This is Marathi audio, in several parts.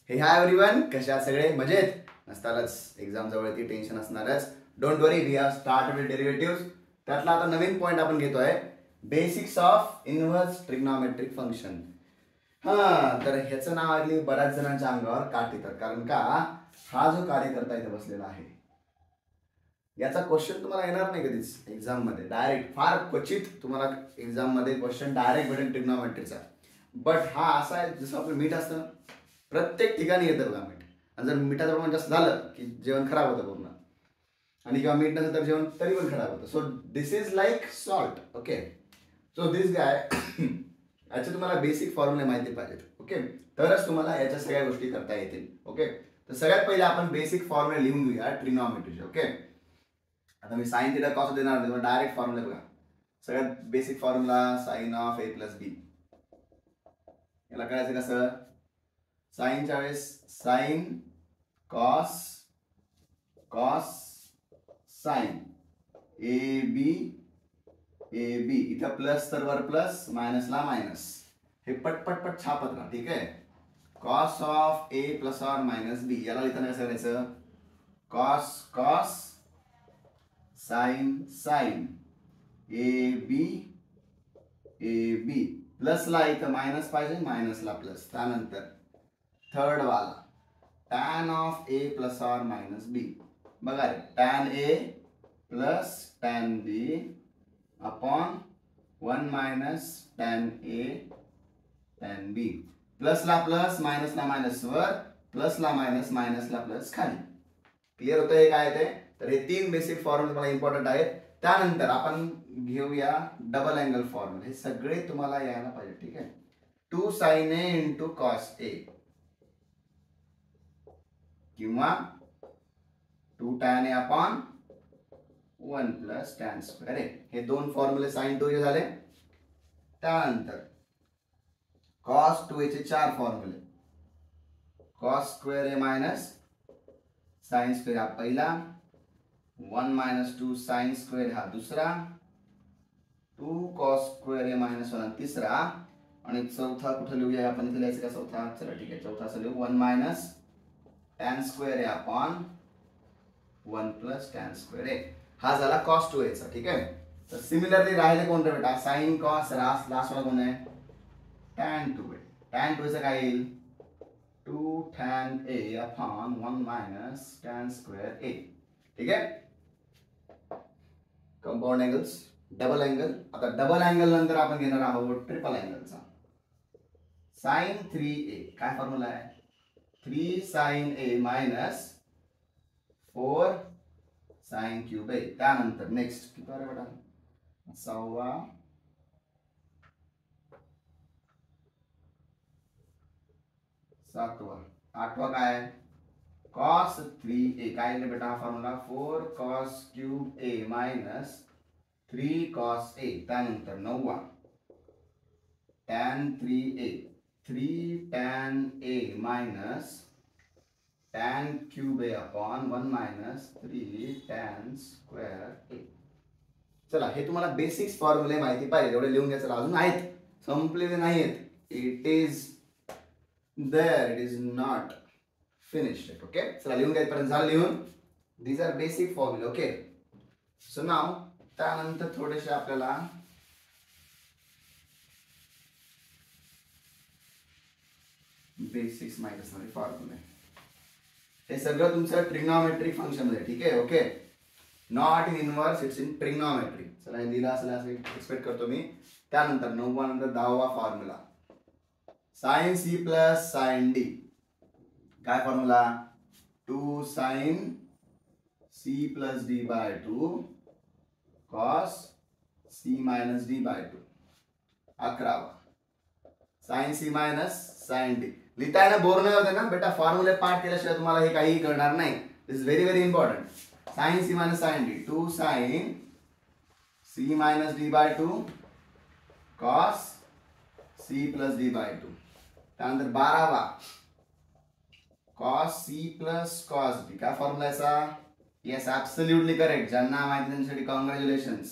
हे हाय एव्हरीवन, कशा सगळे मजेत नसतालच. एक्झाम जवळ टेन्शन असणारच. Don't worry, we have start with derivative. त्यातला आता नवीन पॉईंट आपण घेतोय, basics of inverse trigonometric function. तर ह्याचं नाव ऐकली बऱ्याच जणांच्या अंगावर काठ येतात, कारण का हा जो कार्यकर्ता इथे बसलेला आहे याचा क्वेश्चन तुम्हाला येणार नाही कधीच एक्झाम मध्ये डायरेक्ट. फार क्वचित तुम्हाला एक्झाम मध्ये क्वेश्चन डायरेक्ट भेटेल ट्रिग्नॉमेट्रीचा. बट हा असा आहे, जसं आपलं मीठ असतं ना, प्रत्येक ठिकाणी येतं बघा मीठ. आणि जर मिठाचं प्रमाण जास्त झालं की जेवण खराब होतं पूर्ण, आणि किंवा मीठ नसेल तर जेवण तरी पण खराब होतं. So this is like salt. Okay, so this guy याचे तुम्हाला बेसिक फॉर्म्युले माहिती पाहिजेत. ओके, तरच तुम्हाला याच्या सगळ्या गोष्टी करता येतील. ओके, तर सगळ्यात पहिले आपण बेसिक फॉर्म्युले लिहून घेऊया ट्रिग्नॉमेट्रीचे. ओके, आता मी साइन थीटा कॉस देणार नाही, डायरेक्ट फॉर्म्युला बघा. सगळ्यात basic formula sine of A plus B. याला करायचं कसं? साइनच्या वेळेस sine cos cos sine A B इथं प्लस तर वर प्लस, मायनसला मायनस. हे पटपट छापत राहा. ठीक आहे, cos of A plus or minus B. याला लिहिताना कसं करायचं? Cos cos sine sine A B प्लसला इथं मायनस पाहिजे, मायनसला प्लस. त्यानंतर थर्ड वाला tan of A plus or minus B. बघा रे, tan A plus tan B upon 1 minus tan A tan B. प्लसला प्लस, मायनसला मायनस वर, प्लसला मायनस, मायनसला प्लस खाली. क्लिअर होतं हे काय ते? तर हे तीन बेसिक फॉर्म्युले मला इम्पॉर्टंट आहेत. त्यानंतर आपण घेऊया डबल अँगल फॉर्म्युला. हे सगळे तुम्हाला यायला पाहिजे. ठीक आहे, 2 sin a into cos A किंवा 2 tan a upon 1 plus tan square A. हे दोन फॉर्म्युले साइन 2 झाले. त्यानंतर कॉस 2a चे 4 फॉर्म्युले. कॉस स्क्वेअर ए मायनस साइन स्क्वेअर हा पहिला, 1 मायनस 2 साइन स्क्वेअर हा दुसरा, 2 कॉस स्क्वेअर ए मायनस 1 तिसरा, आणि चौथा कुठे लिहूया आपण? इथे लिहायचं का चौथा? चला ठीक आहे, चौथा असं लिहू 1 मायनस टॅन स्क्वेअर ए अपॉन 1 प्लस टॅन स्क्वेअर ए. हा झाला कॉस 2a चा. ठीक आहे, तर सिमिलरली राहिले कोणते बेटा? साइन कॉस, लास्ट वाला कोण आहे? Tan 2a. टॅन 2a चं काय येईल? 2 tan a upon 1 minus tan square A. ठीक आहे, कंपाऊंड अँगल्स, डबल अँगल. आता डबल अँगल नंतर आपण घेणार आहोत ट्रिपल अँगलचा. साइन 3a काय फॉर्म्युला आहे? 3 sin a minus 4 sin cube a. त्यानंतर नेक्स्ट किती आहे बेटा? 6वा, 7वा, 8वा काय? cos 3a. काय आहे बेटा formula? 4 cos cube a minus 3 cos a. त्यानंतर 9वा tan 3a, 3 tan a minus tan cube a upon 1 minus 3 tan square a. चला, हे तुम्हाला बेसिक्स फॉर्म्युले माहिती पाहिजे, एवढे लिहून घ्यायचं. अजून आहेत, संपलेले नाहीत. It is there, it is not finished. Okay, चला लिहून घ्या. इथपर्यंत झालं लिहून. दीज आर बेसिक फॉर्म्युले. ओके, सो नाव त्यानंतर थोडेसे आपल्याला बेसिक्स माहिती असणारे फॉर्म्युले. हे सगळं तुमचं ट्रिग्नॉमेट्रिक फंक्शन मध्ये. ठीक आहे, okay, not in inverse, it's in trigonometry. चला, हे दिलं असेल असं एक्सपेक्ट करतो मी. त्यानंतर 9वा नंतर 10वा formula sine C plus sine D. काय formula? 2 sine C plus D by 2 cos C minus D by 2. 11वा sine C minus sine D. लिहिताना बोर नाही होते ना बेटा? फॉर्म्युले पाठ केल्याशिवाय तुम्हाला हे काही कळणार नाही. This is very very important. Sine C minus sine D, 2 sine C minus D by 2 cos C plus D by 2. त्यानंतर 12वा cos C plus cos D. काय फॉर्म्युला याचा? Yes, absolutely correct. ज्यांना माहिती त्यांच्यासाठी कॉंग्रॅच्युलेशन्स.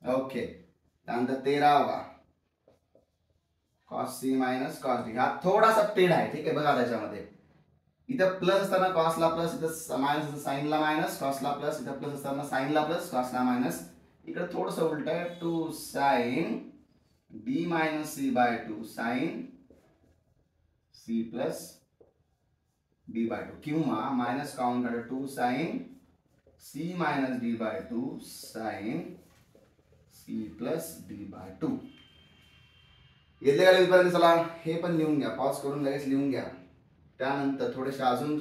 ओके, त्यानंतर 13वा cos C minus cos D. हा थोडासा पेड आहे, ठीक आहे. बघा त्याच्यामध्ये इथं प्लस असताना कॉसला प्लस, इथं मायनस साईनला मायनस, कॉसला प्लस, इथं प्लस असताना साईनला प्लस, कॉसला मायनस. इकडे थोडस उलट आहे, 2 sine B minus C by 2 sine C plus B by 2, किंवा मायनस काउंट काढा 2 sine C minus D by 2 sine C plus D by 2. येते का लिहिपर्यंत? चला हे पण लिहून घ्या, पॉज करून लगेच लिहून घ्या. त्यानंतर थोडेसे अजून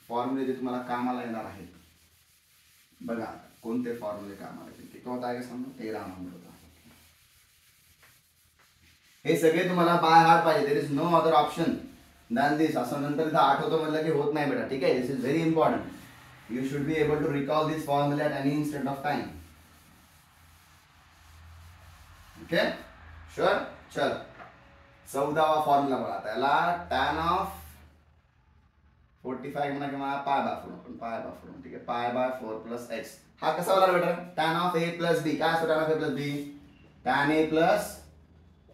फॉर्म्युले जे तुम्हाला कामाला येणार आहेत. बघा कोणते फॉर्म्युले कामाला येतील. किती होता आहे समजा 13 नंबर होता. हे सगळे तुम्हाला बाय हार्ट पाहिजे. There is no other option than this. असं नंतर इथं आठवतो म्हटलं की होत नाही बेटा, ठीक आहे. This is very important. You should be able to recall this फॉर्म्युले at any instant of time. Okay sure. चल 14वा फॉर्म्युला बघा. त्याला टॅन ऑफ 45 म्हणा किंवा पाय बाय 4, पण पाय बाय 4, ठीक आहे. पाय बाय 4 प्लस एक्स. हा कसा होणार बेटा? Tan of A plus B. काय असतो tan of A plus B? Tan A plus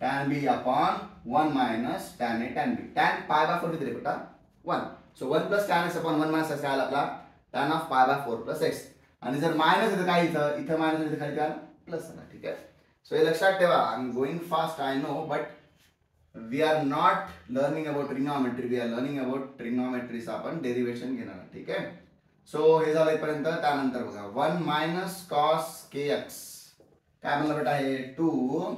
tan B upon 1 minus tan A tan B. Tan pi by 4 किती रे बेटा? 1. So 1 plus tan x upon 1 minus x काय आला आपला? Tan of pi by 4 plus x. आणि जर मायनस येतं काय इथं मायनस इथं खाली काय प्लस आला, ठीक आहे. सो हे लक्षात ठेवा. I am going fast, I know, but we are not learning about trigonometry, we are learning about trigonometry चा आपण डेरिवेशन घेणार, ठीक आहे. सो हे झालं इथपर्यंत. त्यानंतर बघा 1 मायनस कॉस के एक्स काय म्हणलं बेटा? हे 2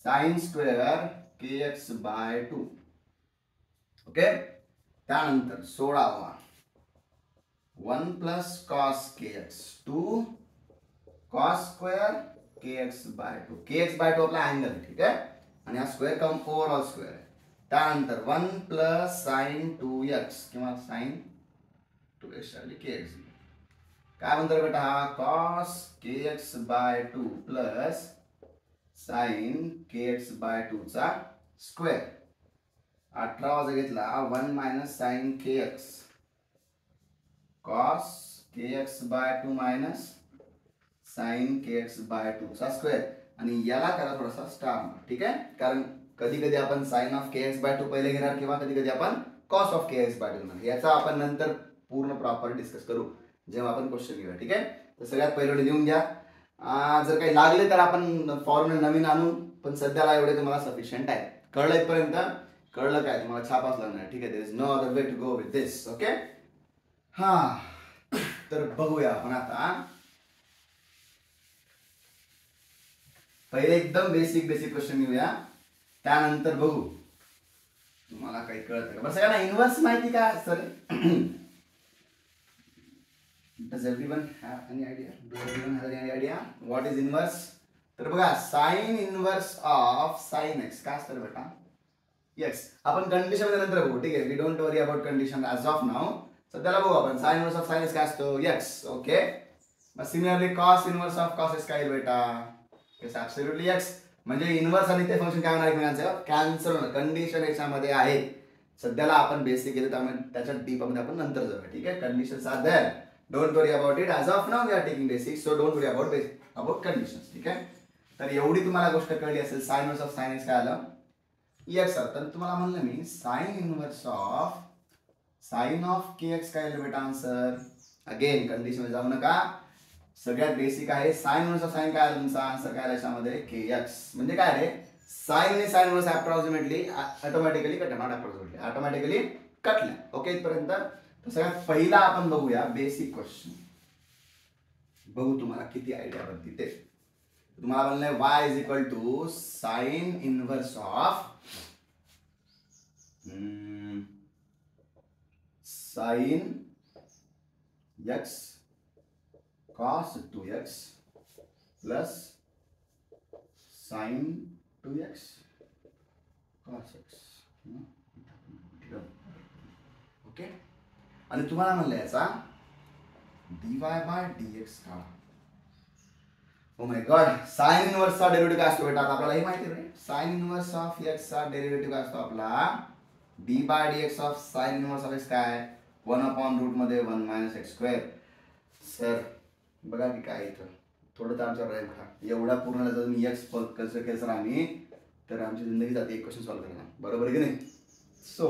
sine square K x by 2. Okay. त्यानंतर 16वा 1 plus cos K x 2 cos square K x by 2. K x by 2 आपला अँगल, ठीक आहे. आणि हा स्क्वेअर कम ओव्हरऑल स्क्वेअर आहे. त्यानंतर 1 प्लस साइन 2x किंवा साइन 2x के एक्स. काय म्हणतो बेटा? हा cos K x by 2 plus sign K x by 2 चा स्क्वेअर. 18वा जर घेतला 1 minus sign K x cos K x by 2 minus sign K x by 2 चा स्क्वेअर. आणि याला करा थोडासा स्टार, ठीक आहे. कारण कधी कधी आपण sine of K x by 2 पहिले घेणार किंवा कधी कधी आपण cos of K x by 2 घेणार. याचा आपण नंतर पूर्ण प्रॉपर डिस्कस करू जेव्हा आपण क्वेश्चन घेऊया, ठीक आहे. तर सगळ्यात पहिले लिहून घ्या. जर काही लागले तर आपण फॉर्म्युला नवीन आणू, पण सध्याला एवढे तुम्हाला सफिशियंट आहे. कळलं इथपर्यंत? कळलं काय? तुम्हाला छापाच लागणार, ठीक आहे. There is no other way to go with this. Okay. हा तर बघूया आपण आता. पहिले एकदम बेसिक क्वेश्चन घेऊया, त्यानंतर बघू तुम्हाला काही कळतं का. बरं सगळ्यांना इन्व्हर्स माहिती का sir? Does everyone have any idea? Do everyone have any idea what is inverse? तर बघा sine inverse of sine x काय असतं बेटा? एक्स. आपण कंडिशन मध्ये नंतर बघू, ठीक आहे. We don't worry about condition as of now. सध्याला बघू आपण sine inverse of sine x काय असतो? एक्स. ओके. मग similarly cos inverse of cos x काय बेटा? It's absolutely x. म्हणजे इन्व्हर्स आणि ते फंक्शन काय होणार एकमेकांचं कॅन्सल होणार. कंडिशन याच्यामध्ये आहे. सध्याला आपण बेसिक केलं त्यामुळे त्याच्या डीप मध्ये आपण नंतर जाऊया, ठीक आहे. Conditions are there. Don't worry about it. As of now we are taking basic, so don't worry about conditions, ठीक आहे. तर एवढी तुम्हाला गोष्ट कळली असेल. Sine inverse of sine x काय आलं? एक्स. तर तुम्हाला म्हणलं मी sine inverse of sine of K X काय आलं बेटा आन्सर? अगेन कंडिशन मध्ये जाऊ नका. सगळ्यात बेसिक आहे. साइन इन्व्हर्स ऑफ साइन काय आलं तुमचा आन्सर काय याच्यामध्ये? K x. म्हणजे काय रे? साइन आणि साइन इन्व्हर्स अप्रॉक्सिमेटली ऑटोमॅटिकली कटल्या, नॉट अप्रॉक्सिमेटली ऑटोमॅटिकली कटल्या. ओके इथपर्यंत. तर सगळ्यात पहिला आपण बघूया बेसिक क्वेश्चन. बघू तुम्हाला किती आयडिया बनती ते. तुम्हाला म्हणलंय y is equal to sine inverse of sine x cos 2x plus sin 2x cos x. Okay. आणि तुम्हाला म्हणलं याचा dy बाय dx काढा. Oh my God. Sine inverse चा डेरिव्हेटिव्ह काय असतो बेटा? आता आपल्याला हे माहिती आहे. साइन इन्व्हर्स ऑफ x चा डेरिव्हेटिव्ह काय असतो आपला? d by dx of sine inverse of x काय? 1 अपॉन रूट मध्ये 1 मायनस एक्स स्क्वेअर. सर बघा की काय इथं थोडं तर आमच्यावर राहील का एवढा पूर्ण जर मी एक्स कसं केलं सर आम्ही तर आमची जिंदगी जाते एक क्वेश्चन सॉल्व्ह करायला, बरोबर आहे की नाही. सो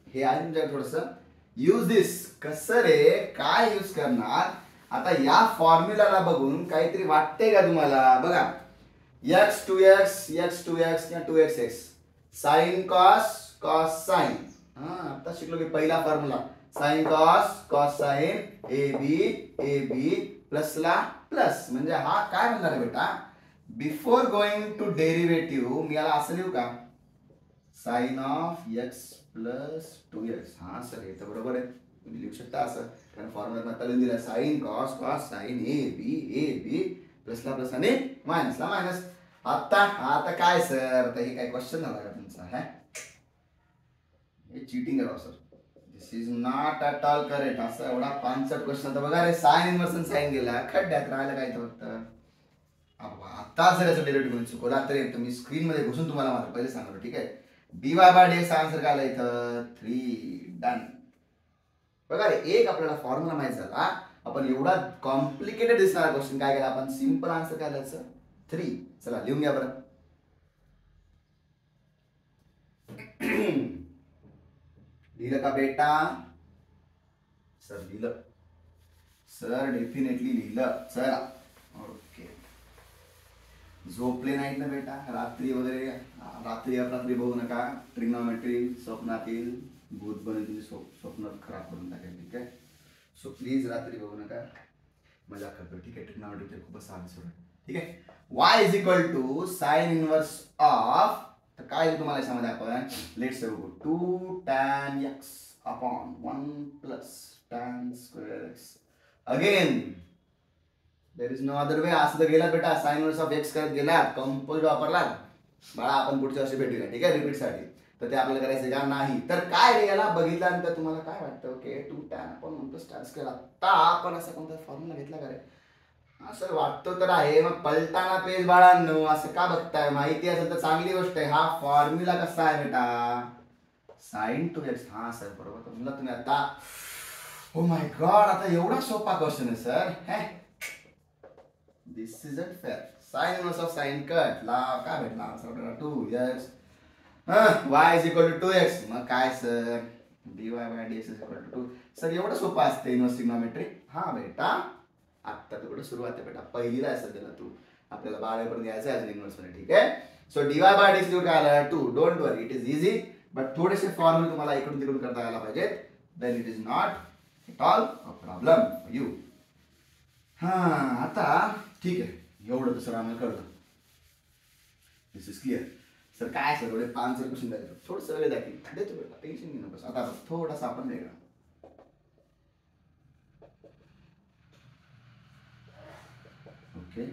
हे आहे तुमच्याकडे थोडंसं यूज दिस. कसं रे, काय यूज करणार आता या फॉर्म्युलाला बघून काहीतरी वाटते का तुम्हाला? बघा, एक्स टू एक्स किंवा 2xx, sign cos cos sign. आता शिकलो की पहिला formula sine cos sine A B plus ला प्लस. म्हणजे हा काय म्हणणार आहे बेटा, बिफोर गोइंग टू डेरिव्हेटिव्ह मी याला असं लिहू का, sign of x plus 2x. हा सर हे तर बरोबर आहे, तुम्ही लिहू शकता असं, कारण फॉर्म्युला आता दिला sine cos cos sine A B plus ला प्लस आणि मायनस ला मायनस. आता काय सर, आता हे काय क्वेश्चन झाला का तुमचा? हे चीटिंग आहे sir, this is not at all correct. असं एवढा 5 क्वेश्चन आता बघा रे, साइन इन्व्हर्स साइन गेला खड्ड्यात राहिलं काय तर फक्त. आता जर याचं डेरिव्हेटिव्ह चुकवला तर तुम्ही स्क्रीन मध्ये घुसून तुम्हाला मला पहिले सांगतो, ठीक आहे. dy बाय dx आन्सर काय आला इथं 3. डन. बघा रे, एक आपल्याला फॉर्म्युला माहित झाला, आपण एवढा कॉम्प्लिकेटेड दिसणारा क्वेश्चन काय केला आपण, सिंपल आन्सर काय द्यायचं 3. चला लिहून घ्या बरं. लिहिलं का बेटा? सर लिहिलं, सर डेफिनेटली लिहिलं. चला ओके. झोपले नाहीत ना बेटा रात्री वगैरे? रात्री अपरात्री बघू नका. ट्रिग्नोमेट्री स्वप्नातील भूत बनून तुम्ही स्वप्न खराब करून टाकेल, ठीक आहे. सो प्लीज रात्री बघू नका, मजा करतो, ठीक आहे. ट्रिग्नोमेट्री खूपच साधी सोडा, ठीक आहे. y is equal to sine inverse of, तर काय तुम्हाला याच्यामध्ये आपण लेट्स से बघू, 2 tan x upon 1 plus tan square x. Again there is no other way. असं तर गेला बेटा, साइन इनवर्स ऑफ x करत गेला, कंपोज वापरला बाळा. आपण पुढच्या वर्षी भेटूया, ठीक आहे, रिपीट साठी. तर ते आपल्याला करायचं का नाही. तर काय रे, याला बघितल्यानंतर तुम्हाला काय वाटतं, okay 2 tan upon 1 plus tan square. आता आपण असा कोणता फॉर्म्युला घेतला का रे? असं वाटतं तर आहे. मग पलटाना पेज बाळांनो, असं का बघताय? माहिती असेल तर चांगली गोष्ट आहे. हा फॉर्म्युला कसा आहे बेटा, साइन 2x. हा सर बरोबर म्हणला तुम्ही आता. ओ माय गॉड, आता एवढा सोपा क्वेश्चन आहे sir. This is it fair. Sine inverse of sine cut ला काय भेटला answer 2x. y is equal to 2x. मग काय sir, dy bye dx is equal to 2. Sir एवढं सोपं असते इनवर्स ट्रिग्नोमेट्री? हा बेटा, आता तुकडे सुरुवात आहे बेटा, पहिलीला आहे सध्याला तू. आपल्याला 12 पर्यंत यायचं आहे इनवर्स मध्ये, ठीक आहे. सो dy बाय dx काय आला 2. Don't worry, it is easy, but थोडेसे फॉर्म्युले तुम्हाला इकडून तिकडून करता यायला पाहिजेत. Then it is not at all a problem for you. आता ठीक आहे, एवढं तर सर आम्हाला कळलं. This is clear. सर काय सर एवढे 5 क्वेश्चन द्यायचं, थोडंसं वेळ दाखील देतो बेटा, टेन्शन घेऊ नकोस. आता थोडासा आपण वेगळा, ओके.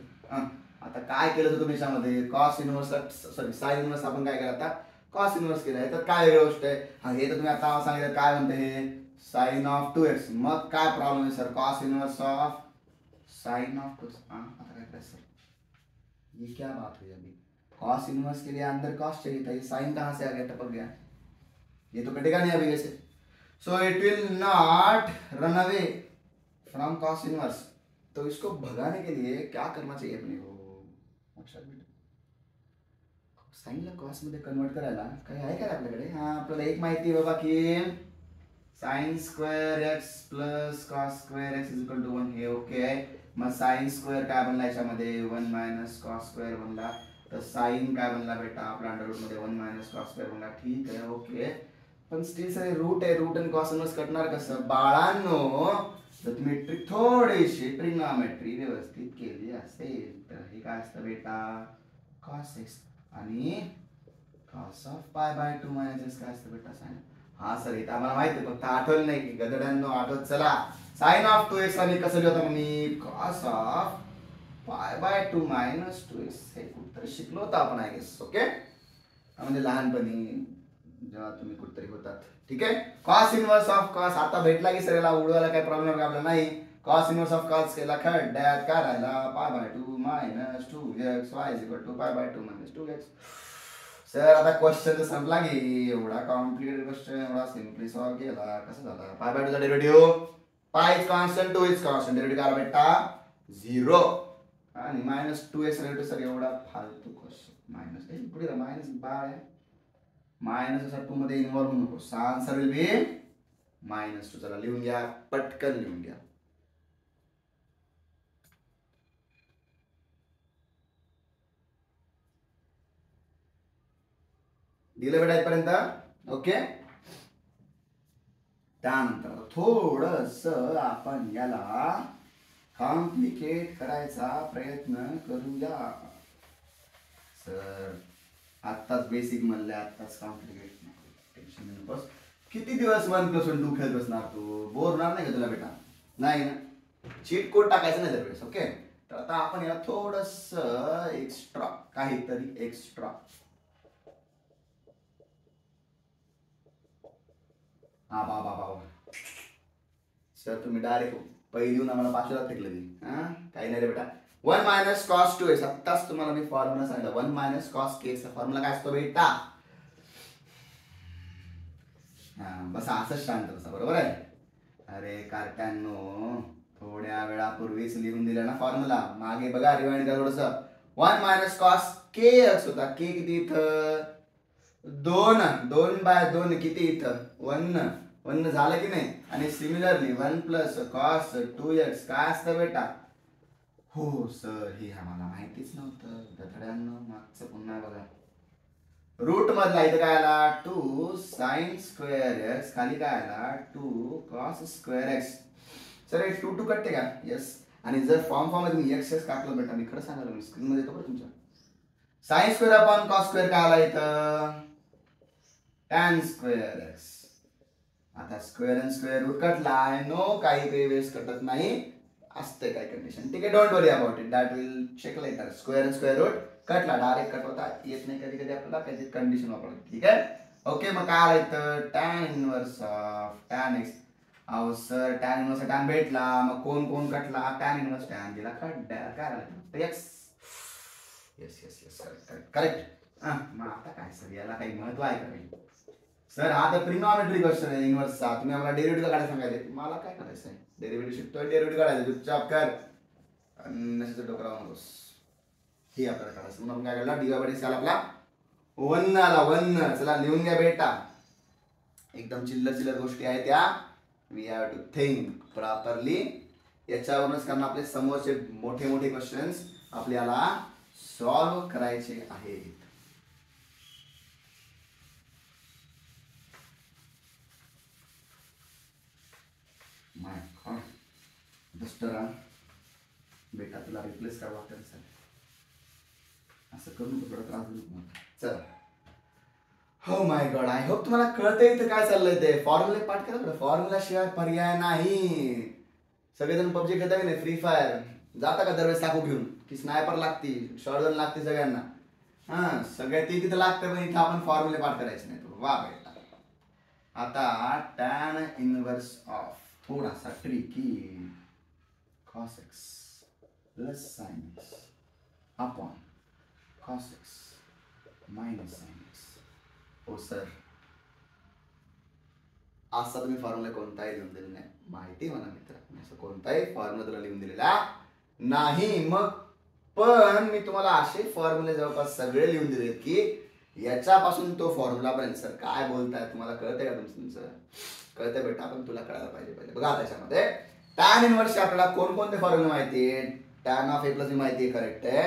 आता काय केलं तुम्ही याच्यामध्ये, cos inverse sorry sine inverse आपण काय केलं आता, कॉस इनवर्स केलं. तर काय वेगळी गोष्ट आहे. हे तर तुम्ही आता सांगितलं काय म्हणते, हे साइन ऑफ 2x. मग काय प्रॉब्लेम आहे sir, cos inverse of sine of 2x. आता काय करायचं सर, ये क्या बात हुई अभी? कॉस इनवर्स के लिए अंदर कॉस चाहिए था, ये साइन कहाँ से आ गया, टपक गया, ये तो कटेगा नहीं अभी वैसे. So it will not run away from cos inverse. तो इसको भगाने के लिए क्या करना चाहिए अपने को, साइनला कॉस मध्ये कन्वर्ट करायला काही आहे का आपल्याकडे? हा, आपल्याला एक माहिती आहे बाबा की sine square x plus cos square x is equal to 1. हे ओके आहे. मग साइन स्क्वेअर काय बनला याच्यामध्ये 1 मायनस कॉस स्क्वेअर बनला. तर साइन काय बनला बेटा आपला अंडर रूट मध्ये 1 मायनस कॉस स्क्वेअर बनला. ठीक आहे, ओके. पण स्टिल सर रूट आहे, रूट आणि कॉस इनवर्स कटणार कसं बाळांनो? जर तुम्ही थोडीशी ट्रिग्नोमेट्री व्यवस्थित केली असेल तर हे काय असतं बेटा, कॉस एक्स आणि cos of pi by 2 minus x काय असतं बेटा, साइन. हा सर इथं आम्हाला माहिती आहे, फक्त आठवलं नाही की गदड्यांनो आठवत चला. साइन ऑफ 2x आणि कसं लिहितो मी, cos of pi by 2 minus 2x. हे कुठतरी शिकलो होतं आपण आय गेस, ओके. म्हणजे लहानपणी जेव्हा तुम्ही कुठतरी होतात, ठीक आहे. कॉस इनवर्स ऑफ कॉस आता भेटला की सर याला उडवायला काही प्रॉब्लेम आपल्याला नाही. कॉस इनवर्स ऑफ कॉस केला खड्ड्यात काय राहिला, pi by 2 minus 2x y is equal to pi by 2 minus 2x. Sir आता क्वेश्चन तर संपला की, एवढा कॉम्प्लिकेटेड क्वेश्चन एवढा सिम्पली सॉल्व केला कसं झाला. पाय बाय 2 चा derivative, pi is constant 2 is constant, derivative काय बेटा 0 आणि मायनस 2x डेरिव्हेटिव्ह. सर एवढा फालतू क्वेश्चन मायनस पुढे मायनस बाळ आहे मायनस असा 2 मध्ये इन्व्हॉल्व होऊ नको आन्सर विल बी -2 चला लिहून घ्या पटकन लिहून घ्या दिलं बेटा इथपर्यंत ओके त्यानंतर थोडस आपण याला कॉम्प्लिकेट करायचा प्रयत्न करूया सर आत्ताच बेसिक म्हणले आत्ताच कॉम्प्लिकेट टेन्शन नको किती दिवस 1+1 2 खेळत बसणार तू बोर होणार नाही का तुला बेटा नाही ना चीट कोड टाकायचं नाही दरवेळेस ओके तर आता आपण याला थोडस एक्स्ट्रा काहीतरी एक्स्ट्रा हा बा सर तुम्ही डायरेक्ट पहिली येऊन आम्हाला 5ला फेकलं नाही काही नाही रे बेटा 1 - cos 2x आत्ताच तुम्हाला मी फॉर्म्युला सांगितलं 1 - cos kx चा फॉर्म्युला काय असतो बेटा बस असंच शांत बसा बरोबर आहे अरे कार्ट्यांनो थोड्या वेळापूर्वीच लिहून दिला ना फॉर्म्युला मागे बघा रिवाइंड करा थोडस 1 - cos kx होता k किती इथं 2 किती इथं 1 झालं की नाही आणि सिमिलरली 1 + cos 2x काय असतं बेटा हो सर हे आम्हाला माहितीच नव्हतं गधड्यांना मागचं पुन्हा बघा रूट मधला इथं काय आला 2 sin² x खाली काय आला 2 cos² x सर हे 2 कटते का यस आणि जर फॉर्म मध्ये मी x काढलं बेटा मी खरं सांगायला मी स्क्रीन मध्ये येतो बरं तुमच्या sin² / cos² काय आला इथं tan² x आता स्क्वेअर आणि स्क्वेअर रूट कटला नो काही वेळेस कटत नाही असते काय कंडिशन ठीक आहे don't worry about it that will check later square आणि स्क्वेअर रूट कटला डायरेक्ट कट होता येत नाही कधी कधी आपल्याला काही कंडिशन वापरायची ठीक आहे ओके मग काय आलं इथं tan inverse of tan x अहो सर tan इनवर्स tan भेटला मग कोण कटला tan इनवर्स tan गेला खड्डा काय आलं x यस करेक्ट मग आता काय सर याला काही महत्व आहे का सर हा तर ट्रिग्नॉमेट्री क्वेश्चन आहे इनव्हर्सचा तुम्ही आम्हाला डेरिव्हेटिव्ह काढायला सांगायचे मला काय करायचं आहे डेरिव्हेटिव्ह शिकतोय डेरिव्हेटिव्ह काढायचं चुपचाप कर नसेल डोकं लावू नकोस हे आपल्याला काढायचं म्हणून काय काढला dy/dx आपला 1 आला 1 चला लिहून घ्या बेटा एकदम चिल्लर गोष्टी आहेत त्या we have to think properly याच्यावरूनच कारण आपले समोरचे मोठे क्वेश्चन्स आपल्याला सॉल्व्ह करायचे आहेत माय गॉड डस्टर बेटा तुला रिप्लेस करावं लागतं सर असं करून थोडं त्रास देऊ चल हो माय गॉड आय होप तुम्हाला कळतंय इथं काय चाललंय ते फॉर्म्युले पाठ करा बरं फॉर्म्युला शिवाय पर्याय नाही सगळेजण पबजी खेळता की नाही फ्री फायर जाता का दरवेळेस टाकू घेऊन की स्नायपर लागती शॉटगन लागते सगळ्यांना सगळ्या ते तिथं लागतं पण इथं आपण फॉर्म्युले पाठ करायचे नाही वा बेटा आता tan इनवर्स ऑफ थोडासा tricky cos x plus sin x upon cos x minus sin x हो सर असा तुम्ही फॉर्म्युला कोणताही लिहून दिलेला नाही माहिती म्हणा मित्र असं कोणताही फॉर्म्युला तुला लिहून दिलेला नाही मग पण मी तुम्हाला असे फॉर्म्युले जवळपास सगळे लिहून दिलेत की याच्यापासून तो फॉर्म्युला पर्यंत सर काय बोलताय तुम्हाला कळतंय का तुमचं कळतंय बेटा पण तुला कळायला पाहिजे पहिले बघा त्याच्यामध्ये tan इनवर्स आपल्याला कोणकोणते फॉर्म्युले माहिती आहे tan ऑफ a + b माहिती आहे करेक्ट आहे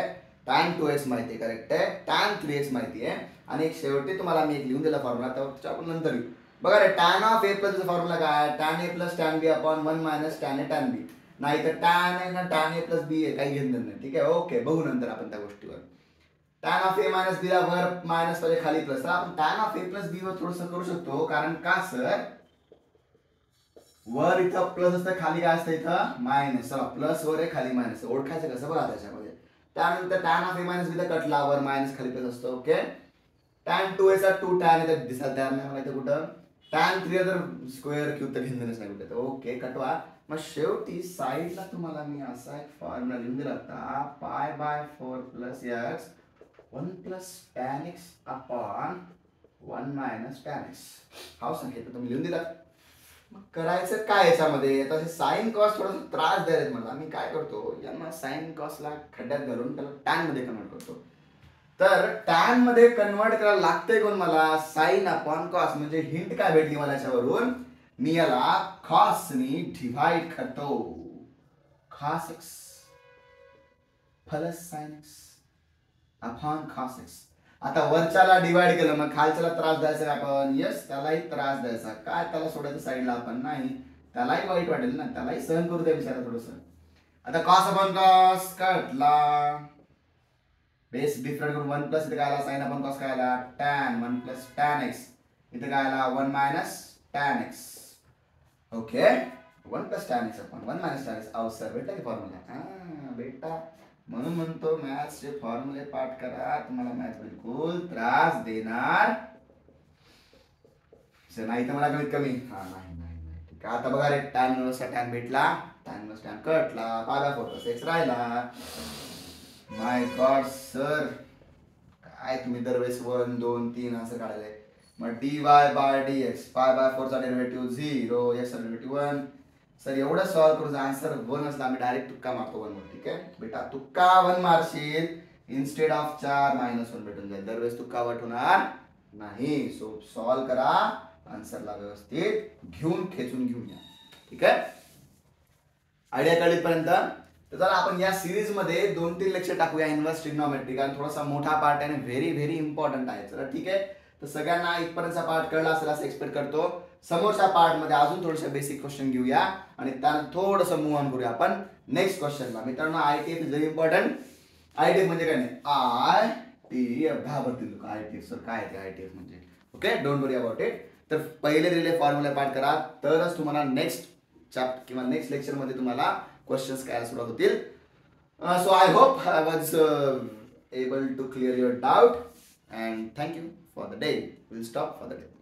tan 2x माहिती आहे करेक्ट आहे tan 3x माहिती आहे आणि एक शेवटी तुम्हाला मी एक लिहून दिला फॉर्म्युला त्यावर आपण नंतर लिहू बघा रे tan ऑफ a + चा फॉर्म्युला काय tan a + tan b upon 1 - tan a tan b नाही तर tan आहे ना tan a + b आहे काही घेणं नाही ठीक आहे ओके बघू नंतर आपण त्या गोष्टीवर tan ऑफ a - b ला वर मायनस पाहिजे खाली प्लस आपण tan ऑफ a + b वर थोडंसं करू शकतो कारण का सर वर इथं प्लस असतं खाली काय असतं इथं मायनस प्लस वर आहे खाली मायनस ओळखायचं कसं बघा त्याच्यामध्ये त्यानंतर tan ऑफ a - b ला कटला वर मायनस खाली प्लस असतो ओके tan 2a चा 2 tan इथं दिसत तयार नाही मला इथं कुठं tan 3 तर स्क्वेअर क्यूब तर घेणंच नाही कुठे ओके कटवा मग शेवटी साईडला तुम्हाला मी असा एक फॉर्म्युला लिहून दिला होता π/4 + x 1 + tan x upon 1 - tan x हा सांगितलं तुम्ही लिहून दिला मग करायचं काय याच्यामध्ये आता हे साइन कॉस थोडासा त्रास द्यायला मला मी काय करतो यांना साइन कॉसला खड्ड्यात घालून त्याला टॅन मध्ये कन्वर्ट करतो तर टॅन मध्ये कन्वर्ट करायला लागतंय कोण मला, साइन अपॉन कॉस. म्हणजे हिंट काय भेटली मला याच्यावरून, मी याला कॉसनी डिव्हाइड करतो. Cos x plus sine x upon cos x. आता वरच्याला डिवाइड केलं, मग खालच्याला त्रास द्यायचा आपण, यस त्यालाही त्रास द्यायचा. काय त्याला सोडायचं साईडला आपण, नाही त्यालाही वाईट वाटेल ना, त्यालाही सहन करू द्या विचारा थोडस. आता कॉस अपॉन कॉस कटला, बेस डिफरंट करून 1 प्लस इथे काय आला, साइन अपॉन कॉस काय आला, टॅन. 1 प्लस टॅन एक्स इथे काय आला, 1 minus tan x. Okay 1 plus tan x upon 1 minus tan x. अहो सर भेटला की फॉर्म्युला, बेटा म्हणून म्हणतो मॅथ्सचे फॉर्म्युले पाठ करा, तुम्हाला मॅथ्स बिलकुल त्रास देणार नाही. तर मला कमीत कमी नाही ठीक आहे. आता बघा रे, टॅन इनव्हर्सचा टॅन भेटला, टॅन इनव्हर्स टॅन कटला, पाय 4 प्लस एक्स राहिला. माय गॉड सर, काय तुम्ही दरवेळेस 1 2 3 असं काढलंय. मग dy bye dx, pi by 4 चा डेरिव्हेटिव्ह 0, x चा डेरिव्हेटिव्ह 1. सर एवढं सॉल्व्ह करून आन्सर 1 असला, आम्ही डायरेक्ट तुक्का मारतो 1 वर. ठीक आहे बेटा, तुक्का 1 मारशील इन्स्टेड ऑफ 4 -1 भेटून जाईल. दरवेळेस तुक्का वाट होणार नाही. सो सॉल्व्ह करा, आन्सरला व्यवस्थित घेऊन खेचून घेऊन या. ठीक आहे, आयडिया कळेपर्यंत. तर चला आपण या सिरीज मध्ये 2-3 लेक्चर टाकूया इन्व्हर्स ट्रिग्नोमेट्री, कारण थोडासा मोठा पार्ट आहे आणि व्हेरी व्हेरी इम्पॉर्टंट आहे. चला ठीक आहे, तर सगळ्यांना इथपर्यंतचा पार्ट कळला असेल असं एक्सपेक्ट करतो. समोरच्या पार्ट मध्ये अजून थोडेसे बेसिक क्वेश्चन घेऊया आणि त्यानंतर थोडंसं मूव्ह ऑन करूया आपण नेक्स्ट क्वेश्चनला. मित्रांनो ITF is very important. ITF म्हणजे काय नाही, ITF घाबरतील लोक. ITF सर काय आहे ITF म्हणजे, okay don't worry about it. तर पहिले रिले फॉर्म्युला पाठ करा, तरच तुम्हाला नेक्स्ट चॅप्टर किंवा नेक्स्ट लेक्चर मध्ये तुम्हाला क्वेश्चन्स काय सुरुवात होतील. So I hope I was able to clear your doubt and thank you for the day. Will stop for the day.